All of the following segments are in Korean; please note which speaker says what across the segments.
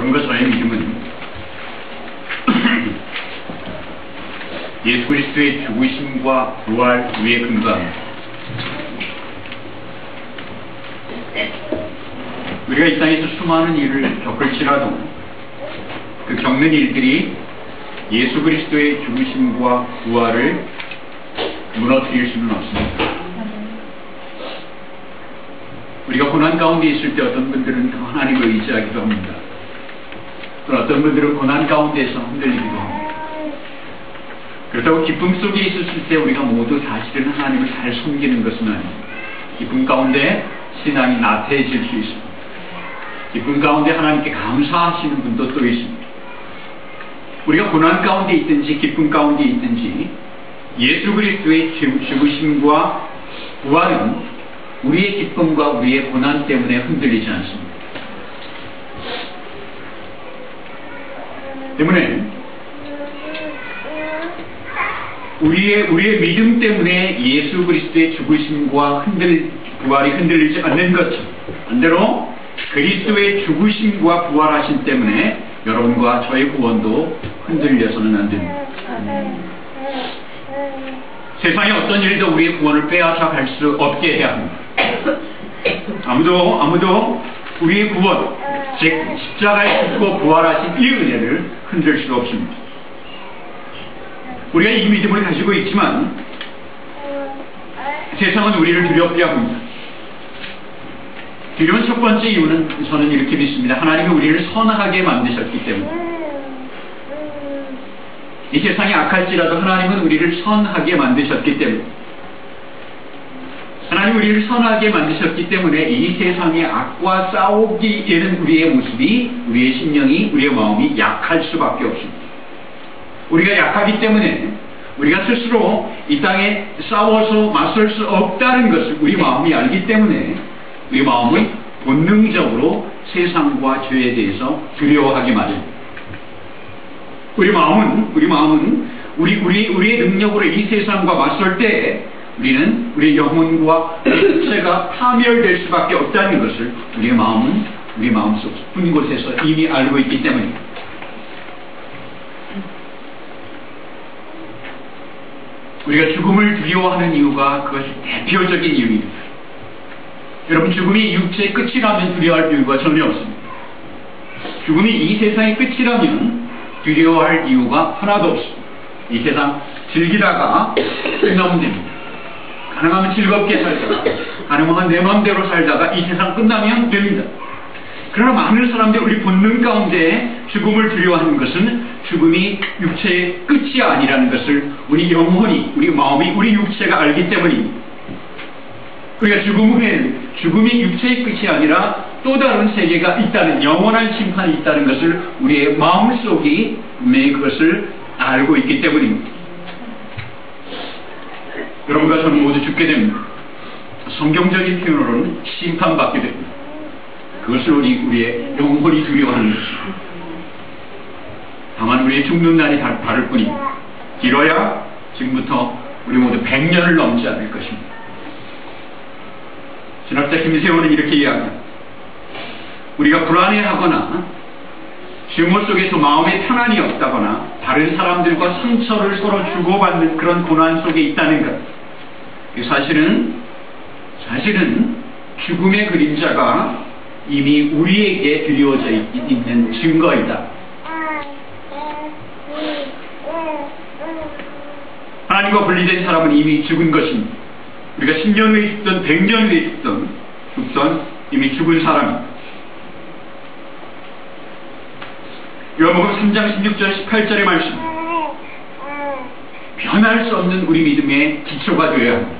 Speaker 1: 여러분과 저의 믿음은 예수 그리스도의 죽으심과 부활 위에 근거합니다. 우리가 이 땅에서 수많은 일을 겪을지라도 그 겪는 일들이 예수 그리스도의 죽으심과 부활을 무너뜨릴 수는 없습니다. 우리가 고난 가운데 있을 때 어떤 분들은 하나님을 의지하기도 합니다. 또 어떤 분들은 고난 가운데에서 흔들리기도 합니다. 그렇다고 기쁨 속에 있었을 때 우리가 모두 사실은 하나님을 잘 섬기는 것은 아닙니다. 기쁨 가운데 신앙이 나태해질 수 있습니다. 기쁨 가운데 하나님께 감사하시는 분도 또 있습니다. 우리가 고난 가운데 있든지 기쁨 가운데 있든지 예수 그리스도의 죽으심과 부활은 우리의 기쁨과 우리의 고난 때문에 흔들리지 않습니다. 때문에 우리의 믿음 때문에 예수 그리스도의 죽으심과 부활이 흔들리지 않는 것처럼 반대로 그리스도의 죽으심과 부활하심 때문에 여러분과 저의 구원도 흔들려서는 안 됩니다. 세상의 어떤 일도 우리의 구원을 빼앗아 갈 수 없게 해야 합니다. 아무도 우리의 구원, 즉 십자가에 죽고 부활하신 이 은혜를 흔들 수 없습니다. 우리가 이 믿음을 가지고 있지만 세상은 우리를 두렵게 합니다. 두려운 첫 번째 이유는 저는 이렇게 믿습니다. 하나님이 우리를 선하게 만드셨기 때문에. 이 세상이 악할지라도 하나님은 우리를 선하게 만드셨기 때문에. 하나님 우리를 선하게 만드셨기 때문에 이 세상의 악과 싸우기에는 우리의 모습이, 우리의 심령이, 우리의 마음이 약할 수밖에 없습니다. 우리가 약하기 때문에 우리가 스스로 이 땅에 싸워서 맞설 수 없다는 것을 우리 마음이 알기 때문에 우리 마음은 본능적으로 세상과 죄에 대해서 두려워하기 마련입니다. 우리 마음은 우리의 능력으로 이 세상과 맞설 때 우리는 우리의 영혼과 육체가 파멸될 수밖에 없다는 것을 우리의 마음은 우리 마음속 깊은 곳에서 이미 알고 있기 때문입니다. 우리가 죽음을 두려워하는 이유가 그것이 대표적인 이유입니다. 여러분, 죽음이 육체의 끝이라면 두려워할 이유가 전혀 없습니다. 죽음이 이 세상의 끝이라면 두려워할 이유가 하나도 없습니다. 이 세상 즐기다가 끝나면 됩니다. 가능하면 즐겁게 살다가, 가능하면 내 마음대로 살다가 이 세상 끝나면 됩니다. 그러나 많은 사람들이 우리 본능 가운데 죽음을 두려워하는 것은 죽음이 육체의 끝이 아니라는 것을 우리 영혼이, 우리 마음이, 우리 육체가 알기 때문입니다. 우리가 죽음 후에는 죽음이 육체의 끝이 아니라 또 다른 세계가 있다는, 영원한 심판이 있다는 것을 우리의 마음속이 분명히 그것을 알고 있기 때문입니다. 여러분과 저는 모두 죽게 됩니다. 성경적인 표현으로는 심판받게 됩니다. 그것을 우리의 영혼이 두려워하는 것입니다. 다만 우리의 죽는 날이 다를 뿐입니다. 길어야 지금부터 우리 모두 100년을 넘지 않을 것입니다. 신학자 김세호는 이렇게 이야기합니다. 우리가 불안해하거나 증오 속에서 마음의 편안이 없다거나 다른 사람들과 상처를 서로 주고받는 그런 고난 속에 있다는 것, 사실은 죽음의 그림자가 이미 우리에게 드리워져 있는 증거이다. 하나님과 분리된 사람은 이미 죽은 것입니다. 우리가 10년 후에 죽든 100년 후에 죽든 이미 죽은 사람입니다. 요한복음 3장 16절 18절의 말씀, 변할 수 없는 우리 믿음의 기초가 되어야 합니다.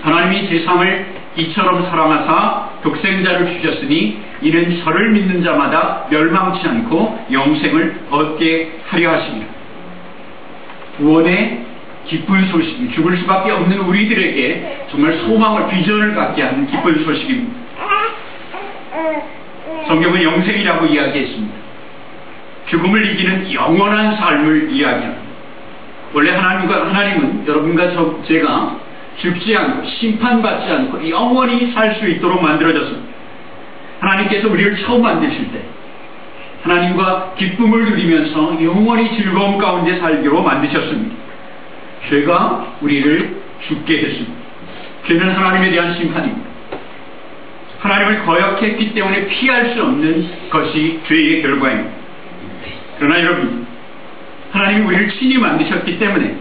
Speaker 1: 하나님이 세상을 이처럼 사랑하사 독생자를 주셨으니 이는 저를 믿는 자마다 멸망치 않고 영생을 얻게 하려 하십니다. 구원의 기쁜 소식이 죽을 수밖에 없는 우리들에게 정말 소망을, 비전을 갖게 하는 기쁜 소식입니다. 성경은 영생이라고 이야기했습니다. 죽음을 이기는 영원한 삶을 이야기합니다. 원래 하나님은 여러분과 제가 죽지 않고 심판받지 않고 영원히 살 수 있도록 만들어졌습니다. 하나님께서 우리를 처음 만드실 때 하나님과 기쁨을 누리면서 영원히 즐거움 가운데 살기로 만드셨습니다. 죄가 우리를 죽게 했습니다. 죄는 하나님에 대한 심판입니다. 하나님을 거역했기 때문에 피할 수 없는 것이 죄의 결과입니다. 그러나 여러분, 하나님이 우리를 친히 만드셨기 때문에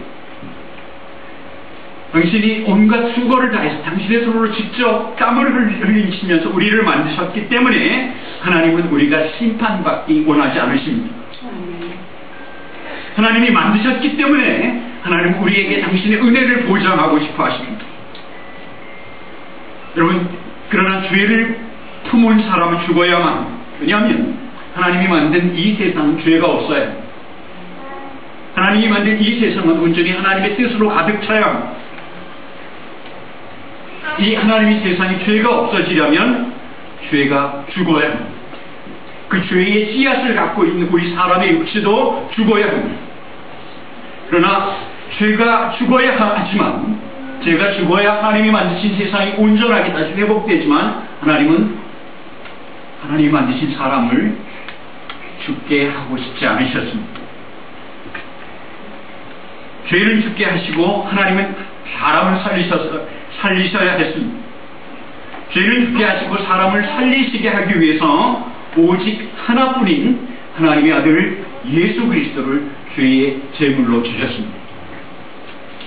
Speaker 1: 당신이 온갖 수고를 다해서 당신의 손으로 직접 땀을 흘리시면서 우리를 만드셨기 때문에 하나님은 우리가 심판받기 원하지 않으십니다. 하나님이 만드셨기 때문에 하나님은 우리에게 당신의 은혜를 보장하고 싶어 하십니다. 여러분, 그러나 죄를 품은 사람은 죽어야만 합니다. 왜냐하면 하나님이 만든 이 세상은 죄가 없어야 합니다. 하나님이 만든 이 세상은 온전히 하나님의 뜻으로 가득 차야 합니다. 이 하나님의 세상에 죄가 없어지려면 죄가 죽어야 합니다. 그 죄의 씨앗을 갖고 있는 우리 사람의 육체도 죽어야 합니다. 그러나 죄가 죽어야 하지만, 죄가 죽어야 하나님이 만드신 세상이 온전하게 다시 회복되지만, 하나님은 하나님이 만드신 사람을 죽게 하고 싶지 않으셨습니다. 죄를 죽게 하시고 하나님은 사람을 살리셔야 했습니다. 죄를 죽게 하시고 사람을 살리시게 하기 위해서 오직 하나뿐인 하나님의 아들 예수 그리스도를 죄의 제물로 주셨습니다.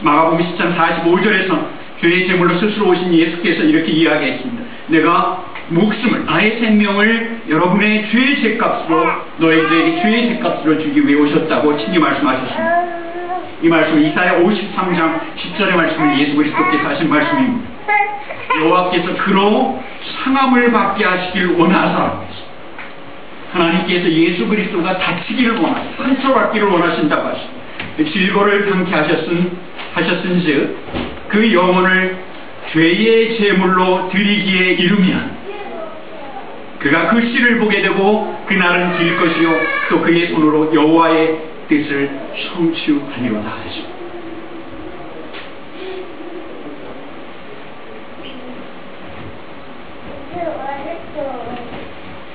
Speaker 1: 마가복음 10장 45절에서 죄의 제물로 스스로 오신 예수께서 이렇게 이야기했습니다. 내가 목숨을, 나의 생명을 여러분의 죄의 죄값으로, 너희들에게 죄의 죄값으로 주기 위해 오셨다고 친히 말씀하셨습니다. 이 말씀은 이사야 53장 10절의 말씀을 예수 그리스도께서 하신 말씀입니다. 여호와께서 그로 상함을 받게 하시길 원하사, 하나님께서 예수 그리스도가 다치기를 원하시고 상처받기를 원하신다고 하십니다. 질고를 당케 하셨은즉 그 영혼을 죄의 제물로 드리기에 이르면 그가 그 씨를 보게 되고 그날은 길 것이요 또 그의 손으로 여호와의 뜻을 성취하리로다 하십니다.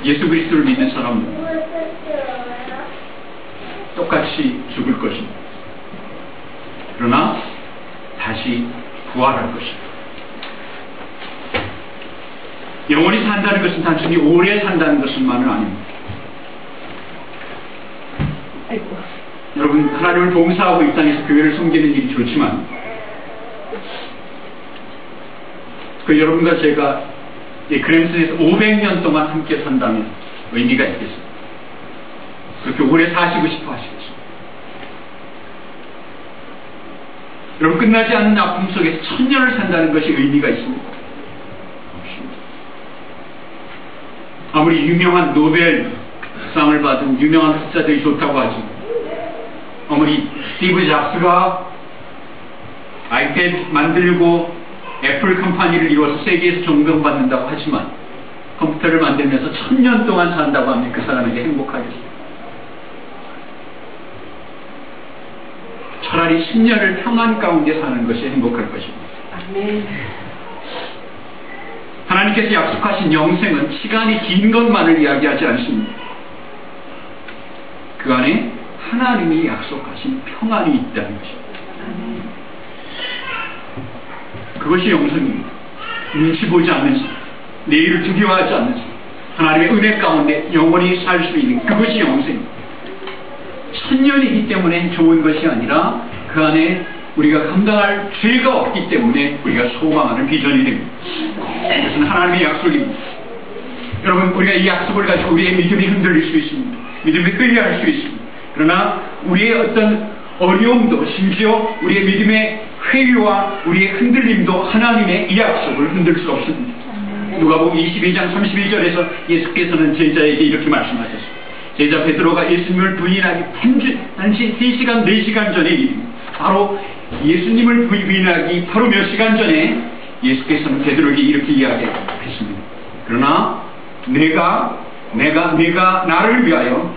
Speaker 1: 예수 그리스도를 믿는 사람은 똑같이 죽을 것입니다. 그러나 다시 부활할 것입니다. 영원히 산다는 것은 단순히 오래 산다는 것만은 아닙니다. 여러분, 하나님을 봉사하고 이 땅에서 교회를 섬기는 일이 좋지만 여러분과 제가 그랜슨에서 500년 동안 함께 산다면 의미가 있겠습니다. 그렇게 오래 사시고 싶어 하시겠습니다. 여러분, 끝나지 않는 아픔 속에서 1000년을 산다는 것이 의미가 있습니다. 없습니다. 아무리 유명한 노벨상을 받은 유명한 학자들이 좋다고 하지, 아무리 스티브 잡스가 아이패드 만들고 애플 컴퍼니를 이루어서 세계에서 존경받는다고 하지만 컴퓨터를 만들면서 1000년 동안 산다고 하면 그 사람에게 행복하겠습니다. 차라리 10년을 평안 가운데 사는 것이 행복할 것입니다. 아멘. 하나님께서 약속하신 영생은 시간이 긴 것만을 이야기하지 않습니다. 그 안에 하나님이 약속하신 평안이 있다는 것입니다. 그것이 영생입니다. 눈치 보지 않는 삶, 내일을 두려워하지 않는 삶, 하나님의 은혜 가운데 영원히 살 수 있는 그것이 영생입니다. 1000년이기 때문에 좋은 것이 아니라 그 안에 우리가 감당할 죄가 없기 때문에 우리가 소망하는 비전이 됩니다. 그것은 하나님의 약속입니다. 여러분, 우리가 이 약속을 가지고 우리의 믿음이 흔들릴 수 있습니다. 믿음이 끌려갈 수 있습니다. 그러나 우리의 어떤 어려움도, 심지어 우리의 믿음의 회의와 우리의 흔들림도 하나님의 이 약속을 흔들 수 없습니다. 누가복음 22장 32절에서 예수께서는 제자에게 이렇게 말씀하셨습니다. 제자 베드로가 예수님을 부인하기 단지 3시간 4시간 전에 일입니다. 바로 예수님을 부인하기 바로 몇 시간 전에 예수께서는 베드로에게 이렇게 이야기했습니다. 그러나 내가 나를 위하여,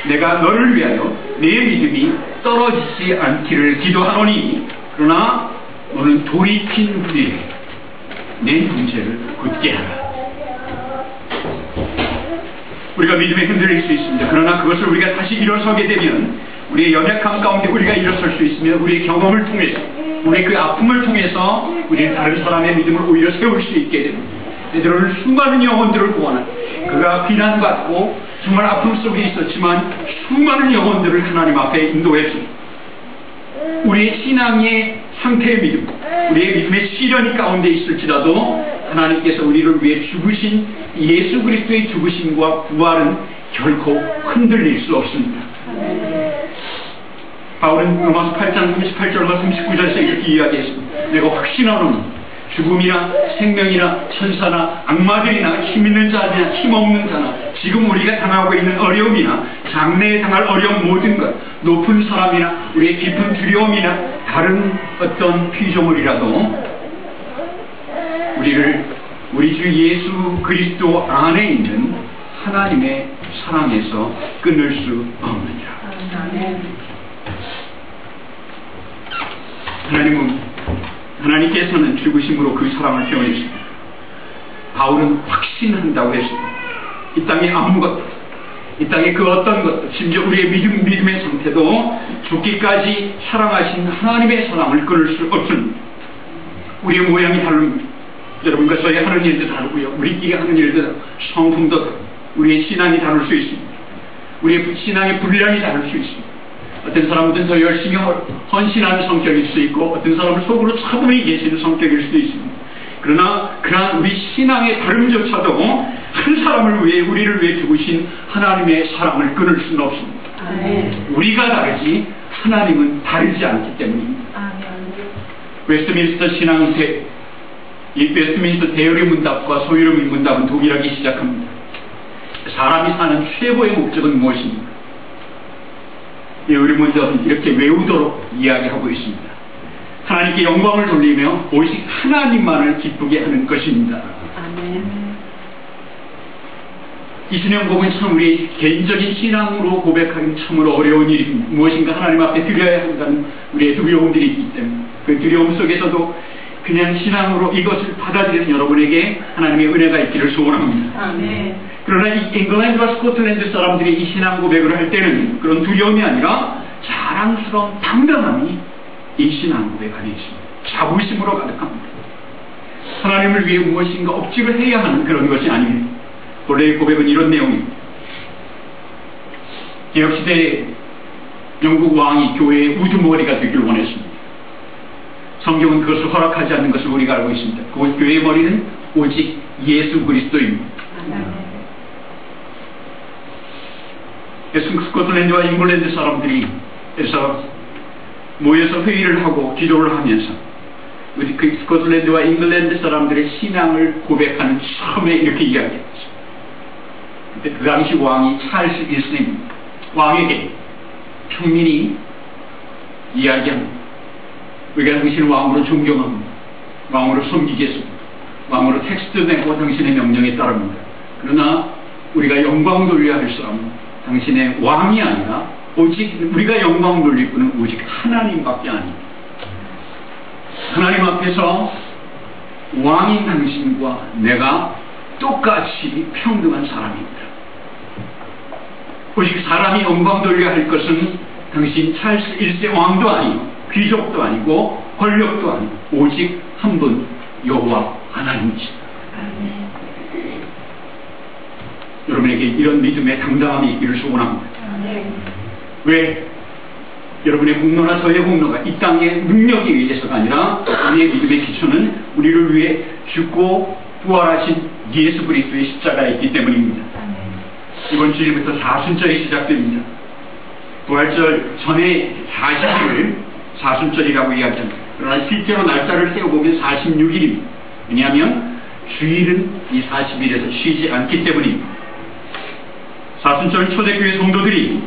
Speaker 1: 내가 너를 위하여 내 믿음이 떨어지지 않기를 기도하노니, 그러나 너는 돌이킨 후에 내 문제를 굳게 하라. 우리가 믿음에 흔들릴 수 있습니다. 그러나 그것을 우리가 다시 일어서게 되면 우리의 연약함 가운데 우리가 일어설 수 있으며 우리의 경험을 통해서 우리의 그 아픔을 통해서 우리는 다른 사람의 믿음을 오히려 세울 수 있게 됩니다. 베드로는 수많은 영혼들을 구원한 그가 비난받고 정말 아픔 속에 있었지만 수많은 영혼들을 하나님 앞에 인도했습니다. 우리의 신앙의 상태의 믿음, 우리의 믿음의 시련이 가운데 있을지라도 하나님께서 우리를 위해 죽으신 예수 그리스도의 죽으심과 부활은 결코 흔들릴 수 없습니다. 바울은 로마서 8장 38절과 39절에서 이렇게 이야기했습니다. 내가 확신하노니 죽음이나 생명이나 천사나 악마들이나 힘있는 자나 힘없는 자나 지금 우리가 당하고 있는 어려움이나 장래에 당할 어려움 모든 것, 높은 사람이나 우리의 깊은 두려움이나 다른 어떤 피조물이라도 우리를 우리 주 예수 그리스도 안에 있는 하나님의 사랑에서 끊을 수 없느니라. 하나님께서는 죽으심으로 그 사랑을 표현했습니다. 바울은 확신한다고 했습니다. 이 땅의 아무것도, 이 땅의 그 어떤 것도, 심지어 우리의 믿음의 상태도 죽기까지 사랑하신 하나님의 사랑을 끊을 수 없습니다. 우리의 모양이 다릅니다. 여러분과 저희 하는 일도 다르고요. 우리끼리 하는 일도 다르고, 성품도 다르고, 우리의 신앙이 다를 수 있습니다. 우리의 신앙의 분량이 다를 수 있습니다. 어떤 사람들은 더 열심히 헌신하는 성격일 수 있고 어떤 사람은 속으로 차분히 계시는 성격일 수도 있습니다. 그러나 그러한 우리 신앙의 다름조차도 한 사람을 위해 우리를 위해 죽으신 하나님의 사랑을 끊을 수는 없습니다. 우리가 다르지 하나님은 다르지 않기 때문입니다. 웨스트민스터 신앙대, 이 웨스트민스터 대여리 문답과 소유리 문답은 동일하게 시작합니다. 사람이 사는 최고의 목적은 무엇입니까? 우리 문답은 이렇게 외우도록 이야기하고 있습니다. 하나님께 영광을 돌리며 오직 하나님만을 기쁘게 하는 것입니다. 아멘. 이 신앙고백은 참 우리 개인적인 신앙으로 고백하기는 참으로 어려운 일입니다. 무엇인가 하나님 앞에 드려야 한다는 우리의 두려움들이 있기 때문에 그 두려움 속에서도 그냥 신앙으로 이것을 받아들이는 여러분에게 하나님의 은혜가 있기를 소원합니다. 아멘. 그러나 이 잉글랜드와 스코틀랜드 사람들이 이 신앙 고백을 할 때는 그런 두려움이 아니라 자랑스러운 당당함이 이 신앙 고백 안에 있습니다. 자부심으로 가득합니다. 하나님을 위해 무엇인가 억지로 해야 하는 그런 것이 아닙니다. 본래의 고백은 이런 내용입니다. 개혁시대에 영국 왕이 교회의 우두머리가 되길 원했습니다. 성경은 그것을 허락하지 않는 것을 우리가 알고 있습니다. 그 교회의 머리는 오직 예수 그리스도입니다. 스코틀랜드와 잉글랜드 사람들이 그래서 모여서 회의를 하고 기도를 하면서 그 스코틀랜드와 잉글랜드 사람들의 신앙을 고백하는 처음에 이렇게 이야기했습니다. 그때 그 당시 왕이 찰스 1세입니다. 왕에게 평민이 이야기합니다. 우리가 당신을 왕으로 존경합니다. 왕으로 섬기겠습니다. 왕으로 텍스트 내고 당신의 명령에 따릅니다. 그러나 우리가 영광 돌려야 할 사람은 당신의 왕이 아니라 오직 우리가 영광 돌릴 분은 오직 하나님밖에 아닙니다. 하나님 앞에서 왕인 당신과 내가 똑같이 평등한 사람입니다. 오직 사람이 영광 돌려야 할 것은 당신 찰스 1세 왕도 아니고 귀족도 아니고 권력도 아니고 오직 한 분 여호와 하나님이십니다. 여러분에게 이런 믿음의 당당함이 있기를 소원합니다. 왜? 여러분의 공로나 저의 공로가 이 땅의 능력에 의해서가 아니라 우리의 믿음의 기초는 우리를 위해 죽고 부활하신 예수 그리스도의 십자가에 있기 때문입니다. 이번 주일부터 사순절이 시작됩니다. 부활절 전에 40일을 사순절이라고 이야기합니다. 그러나 실제로 날짜를 세워보면 46일입니다. 왜냐하면 주일은 이 40일에서 쉬지 않기 때문입니다. 사순절 초대교회 성도들이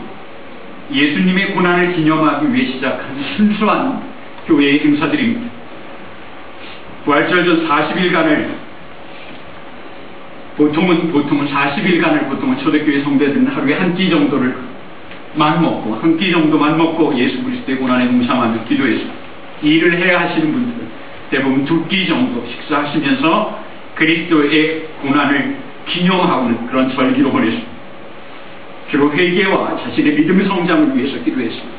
Speaker 1: 예수님의 고난을 기념하기 위해 시작한 순수한 교회의 행사들입니다. 부활절 전 40일간을 보통은 40일간을 보통은 초대교회 성도들은 하루에 한 끼 정도를 한 끼 정도만 먹고 예수 그리스도의 고난에 묵상하며 기도했습니다. 일을 해야 하시는 분들은 대부분 2끼 정도 식사하시면서 그리스도의 고난을 기념하는 그런 절기로 보냈습니다. 주로 회개와 자신의 믿음 성장을 위해서 기도했습니다.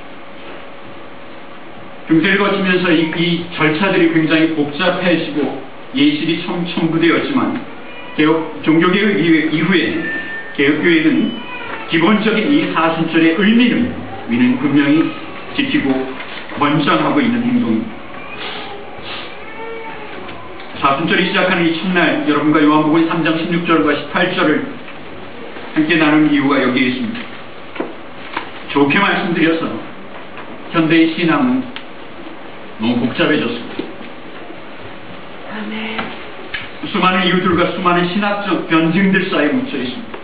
Speaker 1: 중세를 거치면서 이 절차들이 굉장히 복잡해지고 예식이 첨부되었지만 종교개혁 이후에 개혁교회는 기본적인 이 사순절의 의미는 우리는 분명히 지키고 권장하고 있는 행동입니다. 사순절이 시작하는 이 첫날 여러분과 요한복음 3장 16절과 18절을 함께 나눈 이유가 여기에 있습니다. 좋게 말씀드려서 현대의 신앙은 너무 복잡해졌습니다. 수많은 이유들과 수많은 신학적 변증들 사이에 묻혀 있습니다.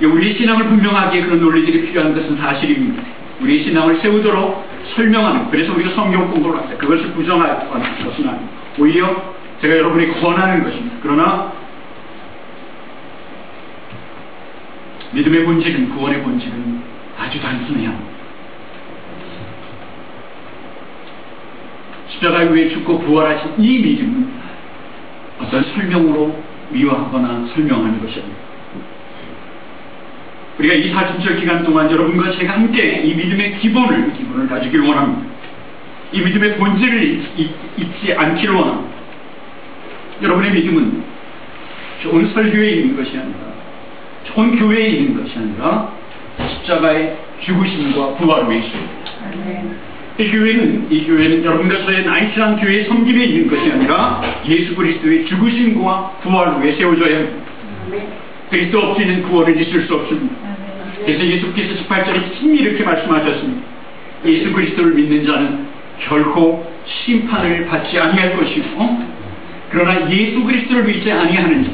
Speaker 1: 우리의 신앙을 분명하게 그런 논리들이 필요한 것은 사실입니다. 우리의 신앙을 세우도록 설명하는, 그래서 우리가 성경 공부를 합니다. 그것을 부정할 것은 아닙니다. 오히려 제가 여러분에게 권하는 것입니다. 그러나 믿음의 본질은, 구원의 본질은 아주 단순해야 합니다. 십자가 위에 죽고 부활하신 이 믿음은 어떤 설명으로 미화하거나 설명하는 것이 아닙니다. 우리가 이 사순절 기간 동안 여러분과 제가 함께 이 믿음의 기본을 가지길 원합니다. 이 믿음의 본질을 잊지 않기를 원합니다. 여러분의 믿음은 좋은 설교에 있는 것이 아니라, 좋은 교회에 있는 것이 아니라 십자가의 죽으심과 부활 위에 있습니다. 이 교회는 여러분과 저의 나이트한 교회의 섬김에 있는 것이 아니라 예수 그리스도의 죽으심과 부활 위에 세워져야 합니다. 그리스도 없이는 구원을 있을 수 없습니다. 그래서 예수께서 18절에 친히 이렇게 말씀하셨습니다. 예수 그리스도를 믿는 자는 결코 심판을 받지 아니할 것이고, 그러나 예수 그리스도를 믿지 아니하는 자,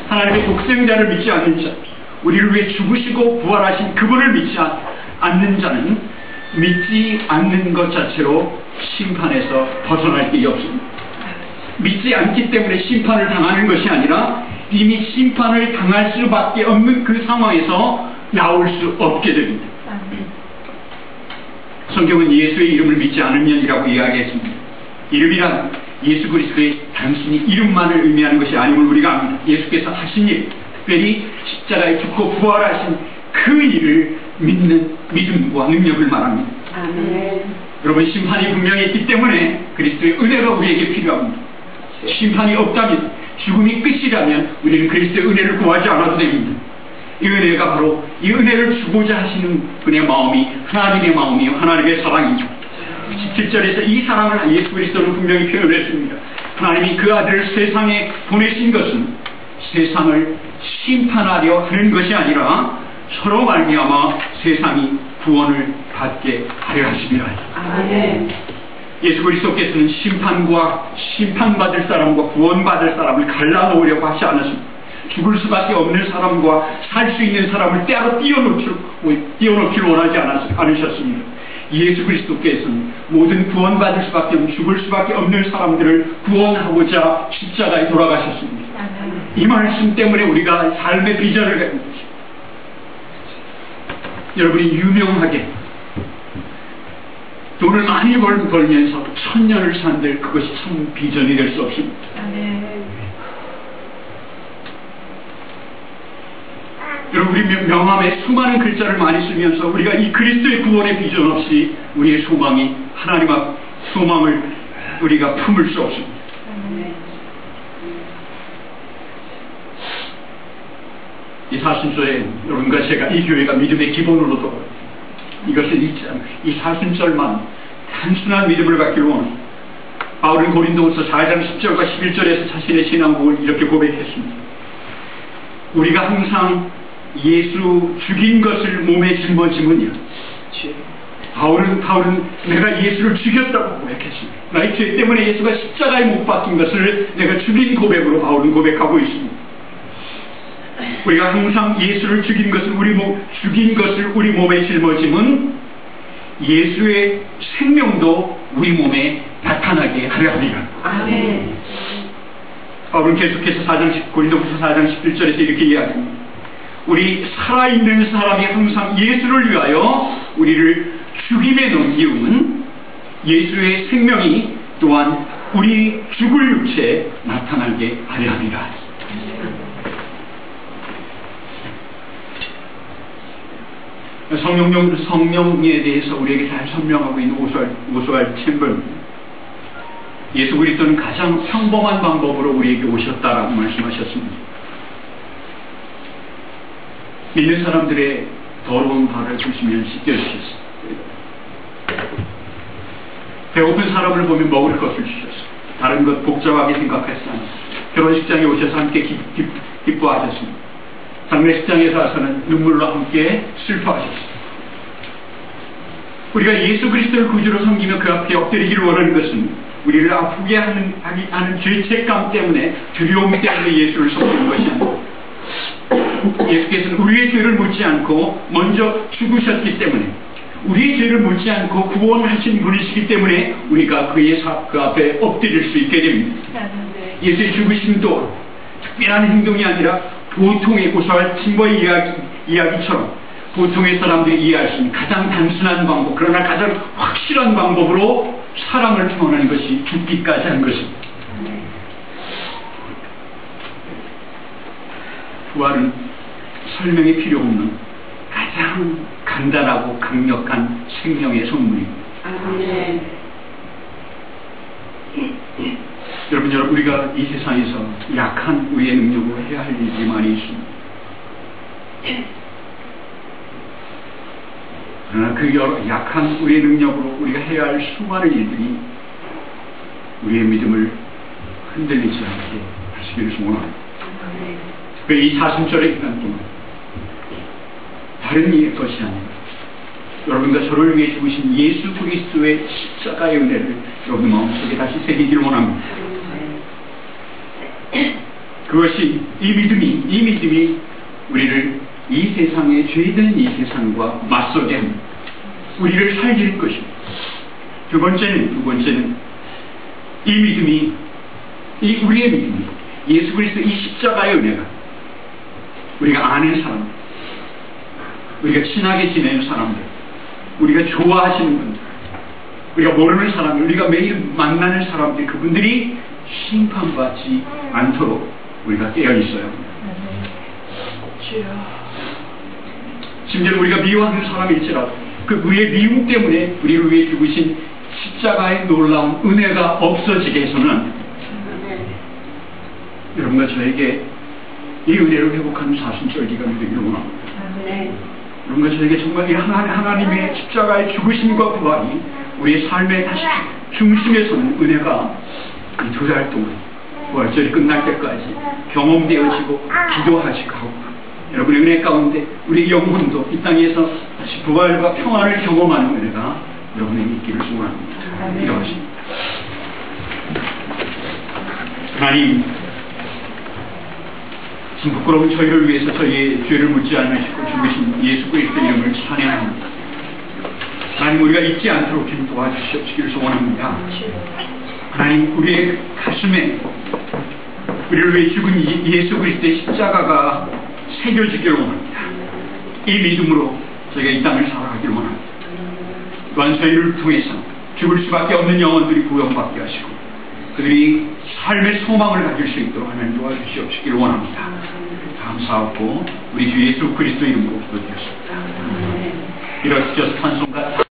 Speaker 1: 하나님의 독생자를 믿지 않는 자, 우리를 위해 죽으시고 부활하신 그분을 믿지 않는 자는 믿지 않는 것 자체로 심판에서 벗어날 길이 없습니다. 믿지 않기 때문에 심판을 당하는 것이 아니라 이미 심판을 당할 수밖에 없는 그 상황에서 나올 수 없게 됩니다. 성경은 예수의 이름을 믿지 않으면이라고 이야기했습니다. 이름이란 예수 그리스도의 단순히 이름만을 의미하는 것이 아님을 우리가 압니다. 예수께서 하신 일, 특별히 십자가에 죽고 부활하신 그 일을 믿는 믿음과 능력을 말합니다. 아멘. 여러분, 심판이 분명히 있기 때문에 그리스도의 은혜가 우리에게 필요합니다. 심판이 없다면, 죽음이 끝이라면 우리는 그리스도의 은혜를 구하지 않아도 됩니다. 이 은혜가 바로 이 은혜를 주고자 하시는 분의 마음이 하나님의 마음이요, 하나님의 사랑이죠. 17절에서 이 사랑을 예수 그리스도는 분명히 표현했습니다. 하나님이 그 아들을 세상에 보내신 것은 세상을 심판하려 하는 것이 아니라 서로 말미암아 세상이 구원을 받게 하려 하심이라. 아멘. 예수 그리스도께서는 심판받을 사람과 구원받을 사람을 갈라놓으려고 하지 않았습니다. 죽을 수밖에 없는 사람과 살 수 있는 사람을 따로 띄워놓기를 원하지 않으셨습니다. 예수 그리스도께서는 모든 구원받을 수밖에 없는, 죽을 수밖에 없는 사람들을 구원하고자 십자가에 돌아가셨습니다. 이 말씀 때문에 우리가 삶의 비전을 갖는 것입니다. 여러분이 유명하게 돈을 많이 벌면서 천년을 산들, 그것이 참 비전이 될 수 없습니다. 여러분, 우리 명함에 수많은 글자를 많이 쓰면서 우리가 이 그리스도의 구원의 비전 없이 우리의 소망이, 하나님 앞 소망을 우리가 품을 수 없습니다. 이 사순절에 여러분과 제가 이 교회가 믿음의 기본으로 둬 이것을 잊지 않고 이 사순절만 단순한 믿음을 갖기를 원합니다. 바울은 고린도후서 4장 10절과 11절에서 자신의 신앙고를 이렇게 고백했습니다. 우리가 항상 예수 죽인 것을 몸에 짊어지느냐. 바울은 내가 예수를 죽였다고 고백했습니다. 나의 죄 때문에 예수가 십자가에 못 박힌 것을 내가 죽인 고백으로 바울은 고백하고 있습니다. 우리가 항상 예수를 죽인 것을 우리 몸에 짊어짐은 예수의 생명도 우리 몸에 나타나게 하려 합니다. 아멘. 바울은 계속해서 고린도후서 4장 11절에서 이렇게 이야기합니다. 우리 살아있는 사람이 항상 예수를 위하여 우리를 죽임에 넘기움은 예수의 생명이 또한 우리 죽을 육체에 나타나게 하려 합니다. 성령에 대해서 우리에게 잘 설명하고 있는 오스왈드 챔버입니다. 예수 그리스도는 가장 평범한 방법으로 우리에게 오셨다라고 말씀하셨습니다. 믿는 사람들의 더러운 발을 보시면 씻겨주셨습니다. 배고픈 사람을 보면 먹을 것을 주셨습니다. 다른 것 복잡하게 생각하지 않습니다. 결혼식장에 오셔서 함께 기뻐하셨습니다. 장례식장에서 와서는 눈물로 함께 슬퍼하셨습니다. 우리가 예수 그리스도를 구주로 섬기며 그 앞에 엎드리기를 원하는 것은 우리를 아프게 하는 죄책감 때문에, 두려움 때문에 예수를 섬기는 것이 아닙니다. 예수께서는 우리의 죄를 묻지 않고 먼저 죽으셨기 때문에, 우리의 죄를 묻지 않고 구원하신 분이시기 때문에 우리가 그 앞에 엎드릴 수 있게 됩니다. 예수의 죽으심도 특별한 행동이 아니라 보통의 오스왈드 챔버의 이야기처럼 보통의 사람들이 이해할 수 있는 가장 단순한 방법, 그러나 가장 확실한 방법으로 사람을 표현하는 것이 죽기까지 한 것입니다. 부활은 설명이 필요 없는 가장 간단하고 강력한 생명의 선물입니다. 여러분, 우리가 이 세상에서 약한 우리의 능력으로 해야 할 일이 많이 있습니다. 그러나 그 약한 우리의 능력으로 우리가 해야 할 수많은 일들이 우리의 믿음을 흔들리지 않게 하시기를 소원합니다. 특별히 이 사순절의 기간 동안 다른 이의 것이 아니라 여러분과 저를 위해 죽으신 예수 그리스도의 십자가의 은혜를 여러분 마음속에 다시 새기기를 원합니다. 그것이 이 믿음이 우리를 이 세상에 죄된 이 세상과 맞서게 합니다. 우리를 살릴 것입니다. 두 번째는 이 믿음이, 우리의 믿음이 예수 그리스도 이 십자가의 은혜가 우리가 아는 사람들, 우리가 친하게 지내는 사람들, 우리가 좋아하시는 분들, 우리가 모르는 사람들, 우리가 매일 만나는 사람들, 그분들이 심판받지 않도록 우리가 깨어 있어야 합니다. 심지어 우리가 미워하는 사람일지라도 그 우리의 미움 때문에 우리를 위해 죽으신 십자가의 놀라운 은혜가 없어지게 해서는 안 됩니다. 여러분과 저에게 이 은혜를 회복하는 사순절 기간이 되기를 원합니다. 여러분과 저에게 정말 이 하나님의 십자가의 죽으심과 부활이 우리의 삶의 다시 중심에 서는 은혜가 이 2달 동안 부활절이 끝날 때까지 경험되어지고 기도하시고 하고, 여러분의 은혜 가운데 우리 영혼도 이 땅에서 다시 부활과 평안을 경험하는 은혜가 여러분에게 있기를 소원합니다. 기도하십니다. 하나님, 지금 부끄러운 저희를 위해서 저희의 죄를 묻지 않으시고 죽으신 예수 그리스도의 이름을 찬양합니다. 하나님, 우리가 잊지 않도록 좀 도와주시기를 소원합니다. 하나님, 우리의 가슴에 우리를 위해 죽은 예수 그리스도의 십자가가 새겨지기를 원합니다. 이 믿음으로 저희가 이 땅을 살아가기를 원합니다. 또한 저희를 통해서 죽을 수밖에 없는 영혼들이 구원받게 하시고 그들이 삶의 소망을 가질 수 있도록 하나님 도와주시기를 원합니다. 감사하고 우리 주 예수 그리스도 이름으로 기도드렸습니다. 이렇게 찬송가